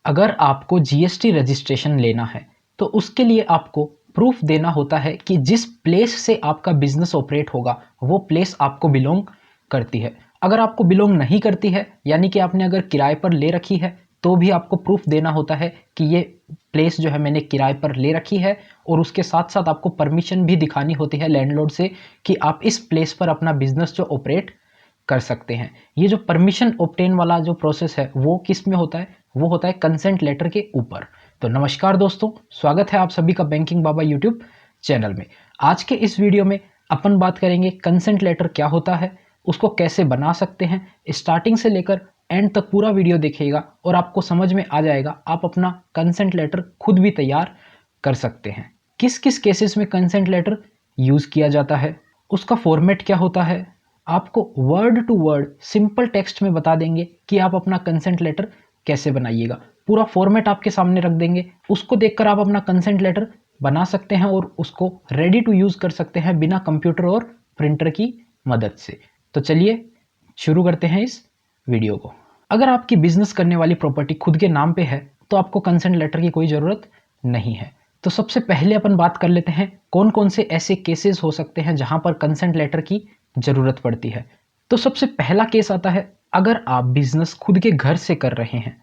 अगर आपको GST registration लेना है तो उसके लिए आपको प्रूफ देना होता है कि जिस प्लेस से आपका बिजनेस ऑपरेट होगा वो प्लेस आपको बिलोंग करती है। अगर आपको बिलोंग नहीं करती है यानी कि आपने अगर किराए पर ले रखी है तो भी आपको प्रूफ देना होता है कि ये प्लेस जो है मैंने किराए पर ले रखी है, और उसके साथ साथ आपको परमिशन भी दिखानी होती है लैंडलॉर्ड से कि आप इस प्लेस पर अपना बिजनेस जो ऑपरेट कर सकते हैं। ये जो परमिशन ऑब्टेन वाला जो प्रोसेस है वो किस में होता है? वो होता है कंसेंट लेटर के ऊपर। तो नमस्कार दोस्तों, स्वागत है आप सभी का बैंकिंग बाबा यूट्यूब चैनल में। आज के इस वीडियो में अपन बात करेंगे कंसेंट लेटर क्या होता है, उसको कैसे बना सकते हैं। स्टार्टिंग से लेकर एंड तक पूरा वीडियो देखिएगा और आपको समझ में आ जाएगा, आप अपना कंसेंट लेटर खुद भी तैयार कर सकते हैं। किस किस केसेस में कंसेंट लेटर यूज़ किया जाता है, उसका फॉर्मेट क्या होता है, आपको word to word simple text में बता देंगे कि आप अपना कंसेंट लेटर कैसे बनाइएगा। पूरा फॉर्मेट आपके सामने रख देंगे, उसको देखकर आप अपना कंसेंट लेटर बना सकते हैं और उसको रेडी टू यूज़ कर सकते हैं बिना कंप्यूटर और प्रिंटर की मदद से। तो चलिए शुरू करते हैं इस वीडियो को। अगर आपकी बिजनेस करने वाली प्रॉपर्टी खुद के नाम पे है तो आपको कंसेंट लेटर की कोई ज़रूरत नहीं है। तो सबसे पहले अपन बात कर लेते हैं कौन कौन से ऐसे केसेस हो सकते हैं जहां पर कंसेंट लेटर की ज़रूरत पड़ती है। तो सबसे पहला केस आता है अगर आप बिजनेस खुद के घर से कर रहे हैं।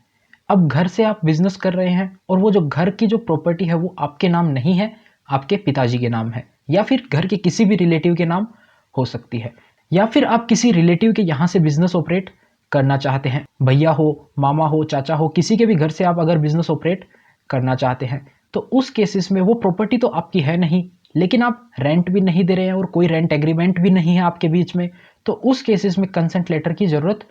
अब घर से आप बिजनेस कर रहे हैं और वो जो घर की जो प्रॉपर्टी है वो आपके नाम नहीं है, आपके पिताजी के नाम है, या फिर घर के किसी भी रिलेटिव के नाम हो सकती है, या फिर आप किसी रिलेटिव के यहाँ से बिजनेस ऑपरेट करना चाहते हैं, भैया हो, मामा हो, चाचा हो, किसी के भी घर से आप अगर बिजनेस ऑपरेट करना चाहते हैं तो उस केसेस में वो प्रॉपर्टी तो आपकी है नहीं, लेकिन आप रेंट भी नहीं दे रहे हैं और कोई रेंट एग्रीमेंट भी नहीं है आपके बीच में, तो उस केसेस में कंसेंट लेटर की ज़रूरत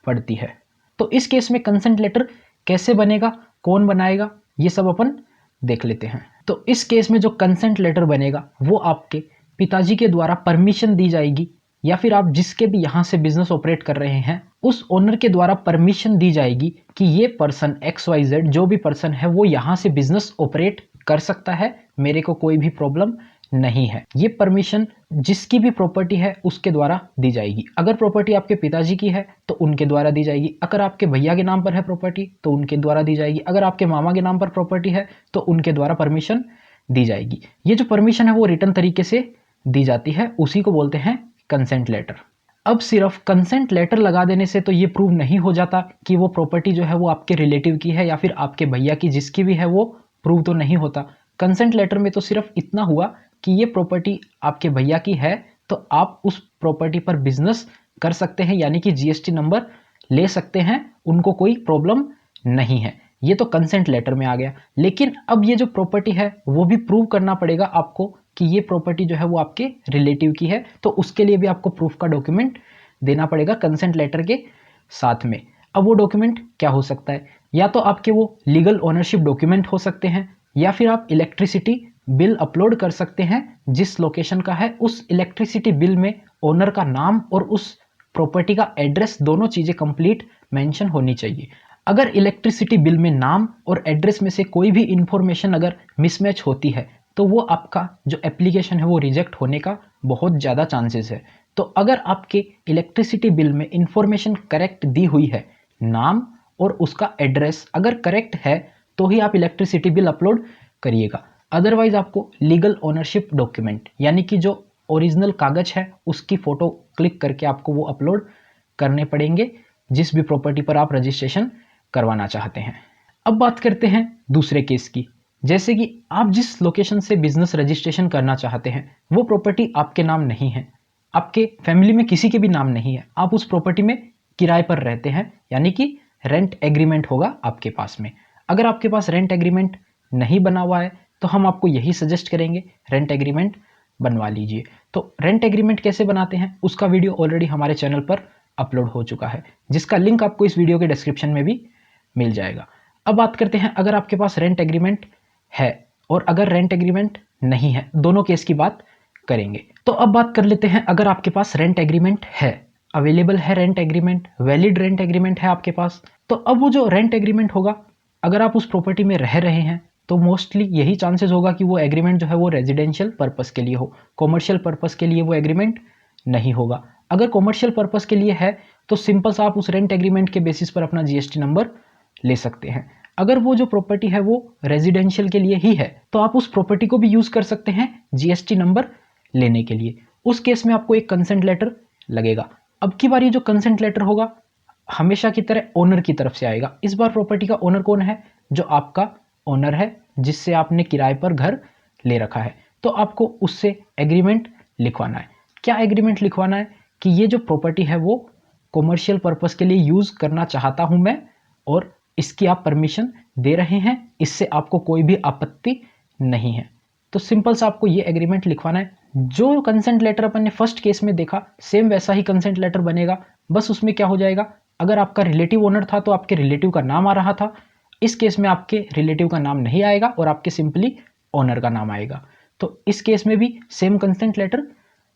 पड़ती है। तो इस केस में कंसेंट लेटर कैसे बनेगा, कौन बनाएगा, ये सब अपन देख लेते हैं। तो इस केस में जो कंसेंट लेटर बनेगा वो आपके पिताजी के द्वारा परमिशन दी जाएगी, या फिर आप जिसके भी यहाँ से बिजनेस ऑपरेट कर रहे हैं उस ओनर के द्वारा परमिशन दी जाएगी कि ये पर्सन XYZ जो भी पर्सन है वो यहाँ से बिजनेस ऑपरेट कर सकता है, मेरे को कोई भी प्रॉब्लम नहीं है। ये परमिशन जिसकी भी प्रॉपर्टी है उसके द्वारा दी जाएगी। अगर प्रॉपर्टी आपके पिताजी की है तो उनके द्वारा दी जाएगी, अगर आपके भैया के नाम पर है प्रॉपर्टी तो उनके द्वारा दी जाएगी, अगर आपके मामा के नाम पर प्रॉपर्टी है तो उनके द्वारा परमिशन दी जाएगी। ये जो परमिशन है वो रिटर्न तरीके से दी जाती है, उसी को बोलते हैं कंसेंट लेटर। अब सिर्फ कंसेंट लेटर लगा देने से तो ये प्रूव नहीं हो जाता कि वो प्रॉपर्टी जो है वो आपके रिलेटिव की है या फिर आपके भैया की, जिसकी भी है वो प्रूव तो नहीं होता। कंसेंट लेटर में तो सिर्फ इतना हुआ कि ये प्रॉपर्टी आपके भैया की है तो आप उस प्रॉपर्टी पर बिजनेस कर सकते हैं, यानी कि जीएसटी नंबर ले सकते हैं, उनको कोई प्रॉब्लम नहीं है। ये तो कंसेंट लेटर में आ गया। लेकिन अब ये जो प्रॉपर्टी है वो भी प्रूव करना पड़ेगा आपको कि ये प्रॉपर्टी जो है वो आपके रिलेटिव की है, तो उसके लिए भी आपको प्रूफ का डॉक्यूमेंट देना पड़ेगा कंसेंट लेटर के साथ में। अब वो डॉक्यूमेंट क्या हो सकता है? या तो आपके वो लीगल ओनरशिप डॉक्यूमेंट हो सकते हैं, या फिर आप इलेक्ट्रिसिटी बिल अपलोड कर सकते हैं जिस लोकेशन का है, उस इलेक्ट्रिसिटी बिल में ओनर का नाम और उस प्रॉपर्टी का एड्रेस, दोनों चीज़ें कंप्लीट मेंशन होनी चाहिए। अगर इलेक्ट्रिसिटी बिल में नाम और एड्रेस में से कोई भी इंफॉर्मेशन अगर मिसमैच होती है तो वो आपका जो एप्लीकेशन है वो रिजेक्ट होने का बहुत ज़्यादा चांसेस है। तो अगर आपके इलेक्ट्रिसिटी बिल में इंफॉर्मेशन करेक्ट दी हुई है, नाम और उसका एड्रेस अगर करेक्ट है तो ही आप इलेक्ट्रिसिटी बिल अपलोड करिएगा। अदरवाइज आपको लीगल ओनरशिप डॉक्यूमेंट यानी कि जो ओरिजिनल कागज है उसकी फ़ोटो क्लिक करके आपको वो अपलोड करने पड़ेंगे जिस भी प्रॉपर्टी पर आप रजिस्ट्रेशन करवाना चाहते हैं। अब बात करते हैं दूसरे केस की। जैसे कि आप जिस लोकेशन से बिजनेस रजिस्ट्रेशन करना चाहते हैं वो प्रॉपर्टी आपके नाम नहीं है, आपके फैमिली में किसी के भी नाम नहीं है, आप उस प्रॉपर्टी में किराए पर रहते हैं, यानी कि रेंट एग्रीमेंट होगा आपके पास में। अगर आपके पास रेंट एग्रीमेंट नहीं बना हुआ है तो हम आपको यही सजेस्ट करेंगे रेंट एग्रीमेंट बनवा लीजिए। तो रेंट एग्रीमेंट कैसे बनाते हैं उसका वीडियो ऑलरेडी हमारे चैनल पर अपलोड हो चुका है, जिसका लिंक आपको इस वीडियो के डिस्क्रिप्शन में भी मिल जाएगा। अब बात करते हैं अगर आपके पास रेंट एग्रीमेंट है और अगर रेंट एग्रीमेंट नहीं है, दोनों केस की बात करेंगे। तो अब बात कर लेते हैं अगर आपके पास रेंट एग्रीमेंट है, अवेलेबल है rent agreement, valid rent agreement है आपके पास, तो अब वो जो रेंट एग्रीमेंट होगा, अगर आप उस प्रॉपर्टी में रह रहे हैं तो मोस्टली यही चांसेस होगा कि वो एग्रीमेंट जो है वो रेजिडेंशियल पर्पस के लिए हो, कॉमर्शियल पर्पस के लिए वो एग्रीमेंट नहीं होगा। अगर कॉमर्शियल पर्पस के लिए है तो सिंपल सा आप उस रेंट एग्रीमेंट के बेसिस पर अपना जीएसटी नंबर ले सकते हैं। अगर वो जो प्रॉपर्टी है वो रेजिडेंशियल के लिए ही है तो आप उस प्रॉपर्टी को भी यूज़ कर सकते हैं जीएसटी नंबर लेने के लिए। उस केस में आपको एक कंसेंट लेटर लगेगा। अब की बार ये जो कंसेंट लेटर होगा हमेशा की तरह ओनर की तरफ से आएगा। इस बार प्रॉपर्टी का ओनर कौन है? जो आपका ओनर है जिससे आपने किराए पर घर ले रखा है। तो आपको उससे एग्रीमेंट लिखवाना है। क्या एग्रीमेंट लिखवाना है? कि ये जो प्रॉपर्टी है वो कॉमर्शियल पर्पस के लिए यूज़ करना चाहता हूँ मैं और इसकी आप परमिशन दे रहे हैं, इससे आपको कोई भी आपत्ति नहीं है। तो सिंपल सा आपको ये एग्रीमेंट लिखवाना है। जो कंसेंट लेटर अपन ने फर्स्ट केस में देखा सेम वैसा ही कंसेंट लेटर बनेगा, बस उसमें क्या हो जाएगा, अगर आपका रिलेटिव ओनर था तो आपके रिलेटिव का नाम आ रहा था। इस केस में आपके रिलेटिव का नाम नहीं आएगा और आपके सिंपली ओनर का नाम आएगा। तो इस केस में भी सेम कंसेंट लेटर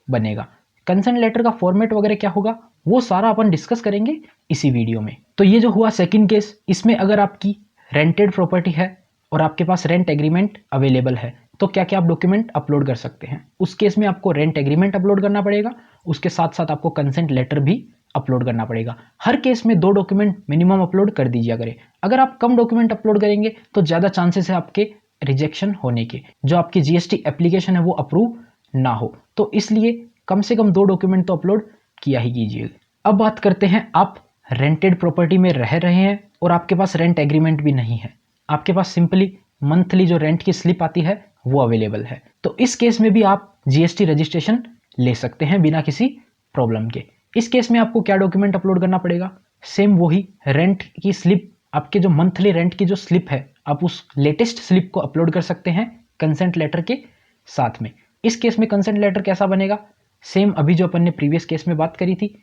बनेगा। कंसेंट लेटर का फॉर्मेट वगैरह क्या होगा वो सारा अपन डिस्कस करेंगे इसी वीडियो में। तो ये जो हुआ सेकंड केस, इसमें अगर आपकी रेंटेड प्रॉपर्टी है और आपके पास रेंट एग्रीमेंट अवेलेबल है तो क्या क्या आप डॉक्यूमेंट अपलोड कर सकते हैं। उस केस में आपको रेंट एग्रीमेंट अपलोड करना पड़ेगा, उसके साथ साथ आपको कंसेंट लेटर भी अपलोड करना पड़ेगा। हर केस में 2 डॉक्यूमेंट मिनिमम अपलोड कर दीजिए करें। अगर आप कम डॉक्यूमेंट अपलोड करेंगे तो ज़्यादा चांसेस है आपके रिजेक्शन होने के, जो आपकी जीएसटी एप्लीकेशन है वो अप्रूव ना हो। तो इसलिए कम से कम 2 डॉक्यूमेंट तो अपलोड किया ही कीजिए। अब बात करते हैं, आप रेंटेड प्रॉपर्टी में रह रहे हैं और आपके पास रेंट एग्रीमेंट भी नहीं है, आपके पास सिंपली मंथली जो रेंट की स्लिप आती है वो अवेलेबल है। तो इस केस में भी आप जीएसटी रजिस्ट्रेशन ले सकते हैं बिना किसी प्रॉब्लम के। इस केस में आपको क्या डॉक्यूमेंट अपलोड करना पड़ेगा? सेम वही रेंट की स्लिप, आपके जो मंथली रेंट की जो स्लिप है आप उस लेटेस्ट स्लिप को अपलोड कर सकते हैं कंसेंट लेटर के साथ में। इस केस में कंसेंट लेटर कैसा बनेगा? सेम अभी जो अपन ने प्रीवियस केस में बात करी थी,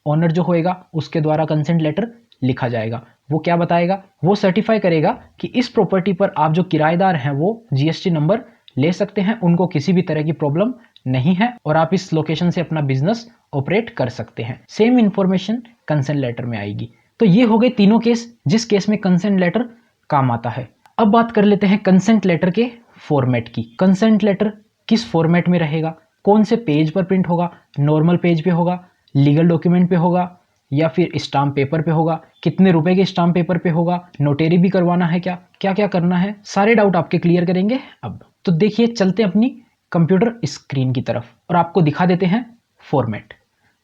ओनर जो होएगा उसके द्वारा कंसेंट लेटर लिखा जाएगा। वो क्या बताएगा? वो सर्टिफाई करेगा कि इस प्रॉपर्टी पर आप जो किराएदार हैं वो जीएसटी नंबर ले सकते हैं, उनको किसी भी तरह की प्रॉब्लम नहीं है और आप इस लोकेशन से अपना बिजनेस ऑपरेट कर सकते हैं। सेम इंफॉर्मेशन कंसेंट लेटर में आएगी। तो ये हो गए तीनों केस जिस केस में कंसेंट लेटर काम आता है। अब बात कर लेते हैं कंसेंट लेटर के फॉर्मेट की। कंसेंट लेटर किस फॉर्मेट में रहेगा, कौन से पेज पर प्रिंट होगा, नॉर्मल पेज पे होगा, लीगल डॉक्यूमेंट पे होगा या फिर स्टाम्प पेपर पे होगा, कितने रुपए के स्टाम्प पेपर पे होगा, नोटेरी भी करवाना है क्या क्या क्या करना है, सारे डाउट आपके क्लियर करेंगे। अब तो देखिए चलते हैं अपनी कंप्यूटर स्क्रीन की तरफ और आपको दिखा देते हैं फॉर्मेट।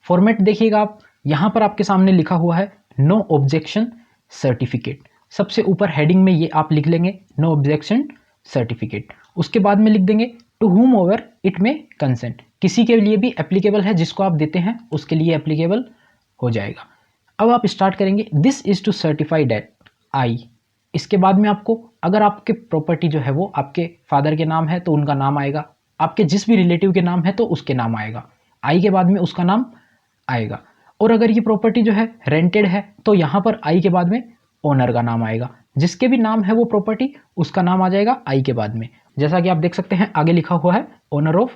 फॉर्मेट देखिएगा आप, यहाँ पर आपके सामने लिखा हुआ है नो ऑब्जेक्शन सर्टिफिकेट। सबसे ऊपर हेडिंग में ये आप लिख लेंगे नो ऑब्जेक्शन सर्टिफिकेट। उसके बाद में लिख देंगे टू हुम ओवर इट में कंसेंट, किसी के लिए भी एप्लीकेबल है, जिसको आप देते हैं उसके लिए एप्लीकेबल हो जाएगा। अब आप स्टार्ट करेंगे this is to certify that I. इसके बाद में आपको, अगर आपके प्रॉपर्टी जो है वो आपके फादर के नाम है तो उनका नाम आएगा, आपके जिस भी रिलेटिव के नाम है तो उसके नाम आएगा, आई के बाद में उसका नाम आएगा। और अगर ये प्रॉपर्टी जो है रेंटेड है तो यहाँ पर आई के बाद में ओनर का नाम आएगा, जिसके भी नाम है वो प्रॉपर्टी उसका नाम आ जाएगा आई के बाद में। जैसा कि आप देख सकते हैं आगे लिखा हुआ है ओनर ऑफ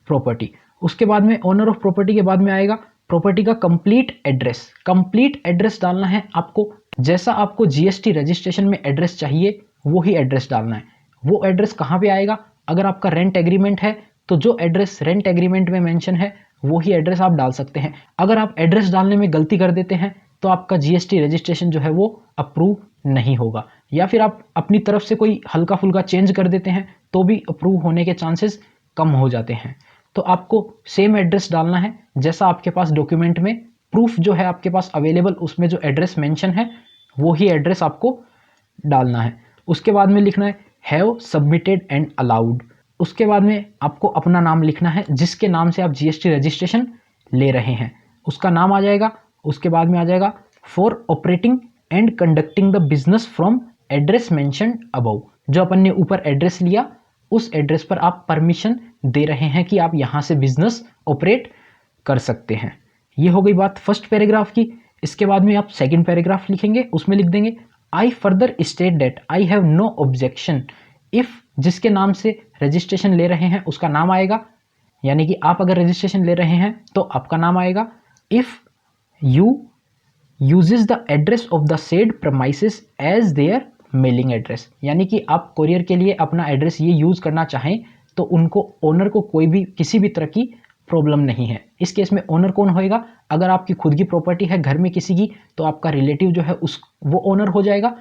प्रॉपर्टी। उसके बाद में ओनर ऑफ प्रॉपर्टी के बाद में आएगा प्रॉपर्टी का कंप्लीट एड्रेस। कंप्लीट एड्रेस डालना है आपको, जैसा आपको जीएसटी रजिस्ट्रेशन में एड्रेस चाहिए वो ही एड्रेस डालना है। वो एड्रेस कहाँ पे आएगा? अगर आपका रेंट एग्रीमेंट है तो जो एड्रेस रेंट एग्रीमेंट में मेंशन है वो ही एड्रेस आप डाल सकते हैं। अगर आप एड्रेस डालने में गलती कर देते हैं तो आपका जीएसटी रजिस्ट्रेशन जो है वो अप्रूव नहीं होगा, या फिर आप अपनी तरफ से कोई हल्का फुल्का चेंज कर देते हैं तो भी अप्रूव होने के चांसेस कम हो जाते हैं। तो आपको सेम एड्रेस डालना है जैसा आपके पास डॉक्यूमेंट में प्रूफ जो है आपके पास अवेलेबल, उसमें जो एड्रेस मेंशन है वो ही एड्रेस आपको डालना है। उसके बाद में लिखना है हैव सबमिटेड एंड अलाउड। उसके बाद में आपको अपना नाम लिखना है, जिसके नाम से आप जीएसटी रजिस्ट्रेशन ले रहे हैं उसका नाम आ जाएगा। उसके बाद में आ जाएगा for operating and conducting the business from address mentioned above. जो अपन ने ऊपर एड्रेस लिया उस एड्रेस पर आप परमिशन दे रहे हैं कि आप यहाँ से बिजनेस ऑपरेट कर सकते हैं। ये हो गई बात फर्स्ट पैराग्राफ की। इसके बाद में आप सेकंड पैराग्राफ लिखेंगे, उसमें लिख देंगे I further state that I have no objection if, जिसके नाम से रजिस्ट्रेशन ले रहे हैं उसका नाम आएगा, यानी कि आप अगर रजिस्ट्रेशन ले रहे हैं तो आपका नाम आएगा। If you uses the address of the said premises as their mailing address, यानी कि आप कोरियर के लिए अपना एड्रेस ये यूज़ करना चाहें तो उनको, ओनर को कोई भी किसी भी तरह की प्रॉब्लम नहीं है। इस केस में ओनर कौन होएगा? अगर आपकी खुद की प्रॉपर्टी है घर में किसी की तो आपका रिलेटिव जो है वो ओनर हो जाएगा,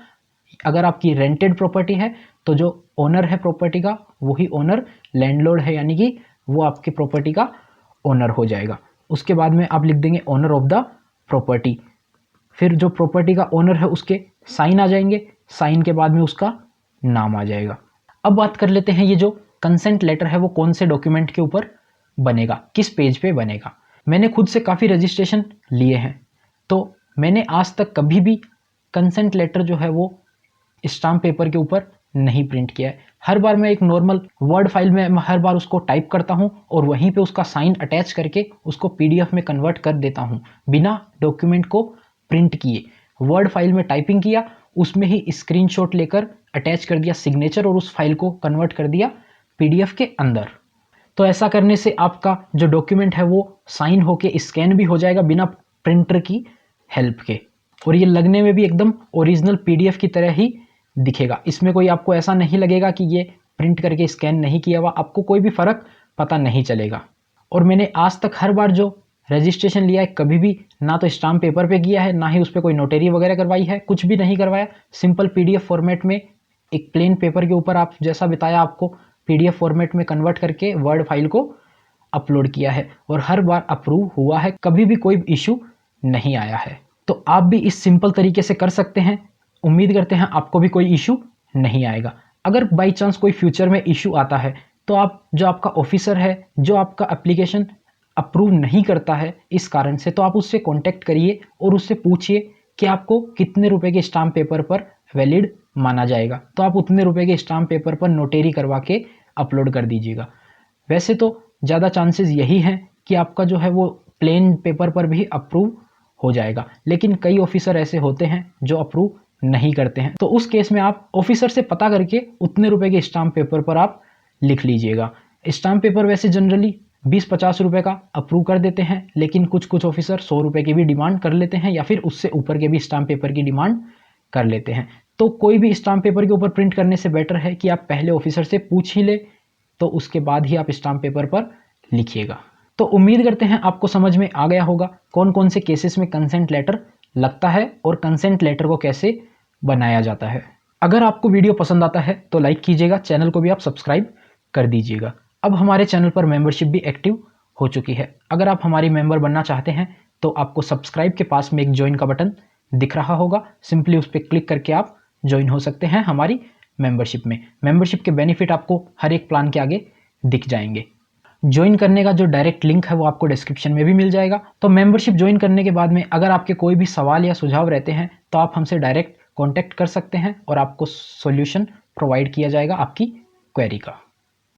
अगर आपकी रेंटेड प्रॉपर्टी है तो जो ओनर है प्रॉपर्टी का वही ओनर लैंडलॉर्ड है, यानी कि वो आपकी प्रॉपर्टी का ओनर हो जाएगा। उसके बाद में आप लिख देंगे ओनर ऑफ द प्रॉपर्टी। फिर जो प्रॉपर्टी का ओनर है उसके साइन आ जाएंगे, साइन के बाद में उसका नाम आ जाएगा। अब बात कर लेते हैं ये जो कंसेंट लेटर है वो कौन से डॉक्यूमेंट के ऊपर बनेगा, किस पेज पे बनेगा। मैंने खुद से काफ़ी रजिस्ट्रेशन लिए हैं, तो मैंने आज तक कभी भी कंसेंट लेटर जो है वो स्टाम्प पेपर के ऊपर नहीं प्रिंट किया है। हर बार मैं एक नॉर्मल वर्ड फाइल में हर बार उसको टाइप करता हूँ और वहीं पे उसका साइन अटैच करके उसको पीडीएफ में कन्वर्ट कर देता हूँ बिना डॉक्यूमेंट को प्रिंट किए। वर्ड फाइल में टाइपिंग किया, उसमें ही स्क्रीनशॉट लेकर अटैच कर दिया सिग्नेचर और उस फाइल को कन्वर्ट कर दिया पीडीएफ के अंदर। तो ऐसा करने से आपका जो डॉक्यूमेंट है वो साइन होके स्कैन भी हो जाएगा बिना प्रिंटर की हेल्प के, और ये लगने में भी एकदम ओरिजिनल पीडीएफ की तरह ही दिखेगा। इसमें कोई आपको ऐसा नहीं लगेगा कि ये प्रिंट करके स्कैन नहीं किया हुआ, आपको कोई भी फ़र्क पता नहीं चलेगा। और मैंने आज तक हर बार जो रजिस्ट्रेशन लिया है कभी भी ना तो स्टाम्प पेपर पे किया है, ना ही उस पर कोई नोटरी वगैरह करवाई है, कुछ भी नहीं करवाया। सिंपल पीडीएफ फॉर्मेट में एक प्लेन पेपर के ऊपर आप जैसा बताया आपको पीडीएफ फॉर्मेट में कन्वर्ट करके वर्ड फाइल को अपलोड किया है और हर बार अप्रूव हुआ है, कभी भी कोई इशू नहीं आया है। तो आप भी इस सिंपल तरीके से कर सकते हैं। उम्मीद करते हैं आपको भी कोई इशू नहीं आएगा। अगर बाई चांस कोई फ्यूचर में इशू आता है तो आप जो आपका ऑफिसर है जो आपका एप्लीकेशन अप्रूव नहीं करता है इस कारण से, तो आप उससे कांटेक्ट करिए और उससे पूछिए कि आपको कितने रुपए के स्टाम्प पेपर पर वैलिड माना जाएगा, तो आप उतने रुपए के स्टाम्प पेपर पर नोटेरी करवा के अपलोड कर दीजिएगा। वैसे तो ज़्यादा चांसेस यही हैं कि आपका जो है वो प्लेन पेपर पर भी अप्रूव हो जाएगा, लेकिन कई ऑफिसर ऐसे होते हैं जो अप्रूव नहीं करते हैं। तो उस केस में आप ऑफिसर से पता करके उतने रुपए के स्टाम्प पेपर पर आप लिख लीजिएगा। स्टाम्प पेपर वैसे जनरली 20-50 रुपए का अप्रूव कर देते हैं, लेकिन कुछ कुछ ऑफिसर 100 रुपए की भी डिमांड कर लेते हैं या फिर उससे ऊपर के भी स्टाम्प पेपर की डिमांड कर लेते हैं। तो कोई भी स्टाम्प पेपर के ऊपर प्रिंट करने से बेटर है कि आप पहले ऑफिसर से पूछ ही ले, तो उसके बाद ही आप स्टाम्प पेपर पर लिखिएगा। तो उम्मीद करते हैं आपको समझ में आ गया होगा कौन कौन से केसेस में कंसेंट लेटर लगता है और कंसेंट लेटर को कैसे बनाया जाता है। अगर आपको वीडियो पसंद आता है तो लाइक कीजिएगा, चैनल को भी आप सब्सक्राइब कर दीजिएगा। अब हमारे चैनल पर मेंबरशिप भी एक्टिव हो चुकी है। अगर आप हमारी मेंबर बनना चाहते हैं तो आपको सब्सक्राइब के पास में एक ज्वाइन का बटन दिख रहा होगा, सिंपली उस पर क्लिक करके आप ज्वाइन हो सकते हैं हमारी मेंबरशिप में। मेंबरशिप के बेनिफिट आपको हर एक प्लान के आगे दिख जाएंगे। ज्वाइन करने का जो डायरेक्ट लिंक है वो आपको डिस्क्रिप्शन में भी मिल जाएगा। तो मेंबरशिप ज्वाइन करने के बाद में अगर आपके कोई भी सवाल या सुझाव रहते हैं तो आप हमसे डायरेक्ट कांटेक्ट कर सकते हैं और आपको सॉल्यूशन प्रोवाइड किया जाएगा आपकी क्वेरी का।